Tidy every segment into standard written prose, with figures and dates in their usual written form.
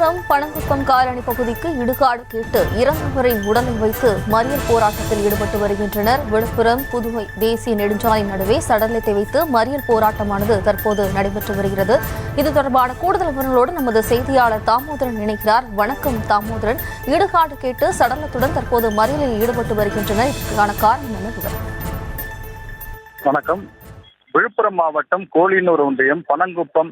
Villupuram பனங்குப்பம் colony பகுதிக்கு இடுகாடு கேட்டு இறந்தவரின் உடலை வைத்து மறியல் போராட்டத்தில் ஈடுபட்டு வருகின்றனர். விழுப்புரம் புதுவை தேசிய நெடுஞ்சாலை நடுவே சடலத்தை வைத்து மறியல் போராட்டமானது தற்போது நடைபெற்று வருகிறது. இது தொடர்பான கூடுதல் விவரங்களோடு நமது செய்தியாளர் தாமோதரன் இணைக்கிறார். வணக்கம் தாமோதரன், இடுகாடு கேட்டு சடலத்துடன் தற்போது மறியலில் ஈடுபட்டு வருகின்றனர். இதற்கான காரணம் என்ன விவரம்? வணக்கம். விழுப்புரம் மாவட்டம் கோலியனூர் ஒன்றியம் பனங்குப்பம்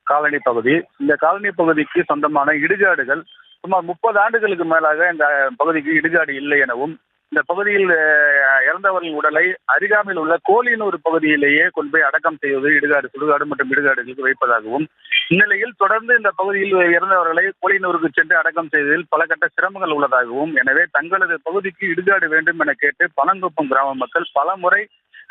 காலனி பகுதி. இந்த காலனி பகுதிக்கு சொந்தமான இடுகாடுகள் சுமார் 30 ஆண்டுகளுக்கு மேலாக இந்த பகுதிக்கு இடுகாடு இல்லை எனவும், இந்த பகுதியில் இறந்தவர்களின் உடலை அருகாமையில் உள்ள கோலியனூர் பகுதியிலேயே கொண்டு போய் அடக்கம் செய்வது இடுகாடு, சுடுகாடு மற்றும் இடுகாடுகளுக்கு வைப்பதாகவும், இந்நிலையில் தொடர்ந்து இந்த பகுதியில் இறந்தவர்களை கோலியனூருக்கு சென்று அடக்கம் செய்வதில் பல கட்ட சிரமங்கள் உள்ளதாகவும், எனவே தங்களது பகுதிக்கு இடுகாடு வேண்டும் என கேட்டு பனங்குப்பம் கிராம மக்கள் பல முறை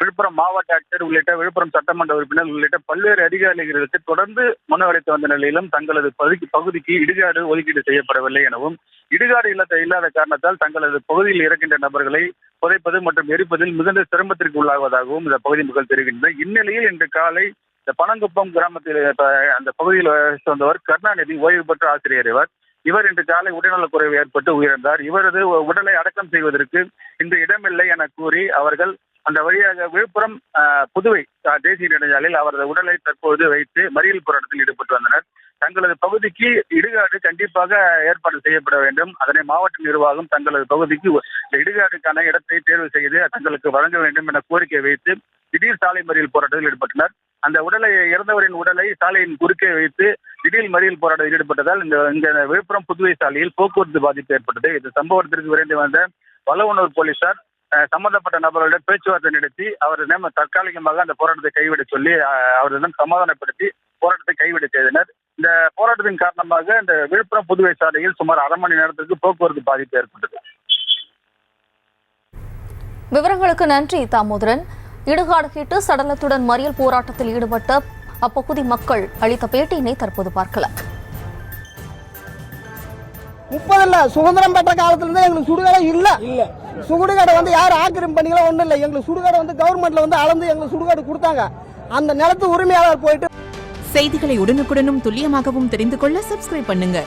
விழுப்புரம் மாவட்ட ஆட்சியர் உள்ளிட்ட விழுப்புரம் சட்டமன்ற உறுப்பினர் உள்ளிட்ட பல்வேறு அதிகாரிகளுக்கு தொடர்ந்து மனு அளித்து வந்த நிலையிலும் தங்களது பகுதிக்கு இடுகாடு ஒதுக்கீடு செய்யப்படவில்லை எனவும், இடுகாடு இல்லாத காரணத்தால் தங்களது பகுதியில் இறக்கின்ற நபர்களை புதைப்பது மற்றும் எரிப்பதில் மிகுந்த சிரமத்திற்கு உள்ளாவதாகவும் இந்த பகுதி மக்கள் தெரிவிக்கின்றனர். இந்நிலையில் இன்று காலை இந்த பனங்குப்பம் கிராமத்தில் அந்த பகுதியில் வந்தவர் கருணாநிதி ஓய்வு பெற்ற ஆசிரியர் இவர் இன்று காலை உடல்நலக்குறைவு ஏற்பட்டு உயிரிழந்தார். இவரது உடலை அடக்கம் செய்வதற்கு இன்று இடமில்லை என கூறி அவர்கள் அந்த வழியாக விழுப்புரம் புதுவை தேசிய நெடுஞ்சாலையில் அவரது உடலை தற்போது வைத்து மறியல் போராட்டத்தில் ஈடுபட்டு வந்தனர். தங்களது பகுதிக்கு இடுகாடு கண்டிப்பாக ஏற்பாடு செய்யப்பட வேண்டும், அதனை மாவட்ட நிர்வாகம் தங்களது பகுதிக்கு இடுகாடுக்கான இடத்தை தேர்வு செய்து தங்களுக்கு வழங்க வேண்டும் என கோரிக்கை வைத்து திடீர் சாலை மறியல் போராட்டத்தில் ஈடுபட்டனர். அந்த இறந்தவரின் உடலை சாலையின் குறுக்கே வைத்து திடீர் மறியல் போராட்டத்தில் ஈடுபட்டதால் இந்த விழுப்புரம் புதுவை சாலையில் போக்குவரத்து பாதிப்பு ஏற்பட்டது. இந்த சம்பவத்திற்கு விரைந்து வந்த வளவனூர் போலீசார் சம்பந்தப்பட்ட நபர்களிடம் பேச்சுவார்த்தை நடத்தி அவர் தற்காலிகமாக அந்த போராட்டத்தை கைவிட சொல்லி அவரிடம் சமாதானப்படுத்தி போராட்டத்தை கைவிட செய்தனர். இந்த போராட்டத்தின் காரணமாக இந்த விழுப்புரம் புதுவை சாலையில் சுமார் அரை மணி நேரத்திற்கு போக்குவரத்து பாதிப்பு ஏற்பட்டது. விவரங்களுக்கு நன்றி தாமோதரன். இடுகாடு கேட்டு சடலத்துடன் மறியல் போராட்டத்தில் ஈடுபட்ட அப்பகுதி மக்கள் அளித்த பேட்டியினை தற்போது பார்க்கலாம். 30 சுதந்திரம் பெற்ற காலத்துல இருந்து எங்களுக்கு சுடுகாடை இல்ல. சுடுகாடை யார் ஆக்கிரமிப்பு பண்ணிக்கல ஒண்ணும் இல்ல. எங்களுக்கு சுடுகாடை கவர்மெண்ட்ல அளந்து எங்களுக்கு சுடுகாடு கொடுத்தாங்க. அந்த நிலத்து உரிமையாளர் போயிட்டு செய்திகளை உடனுக்குடனும் துல்லியமாகவும் தெரிந்து கொள்ள சப்ஸ்கிரைப் பண்ணுங்க.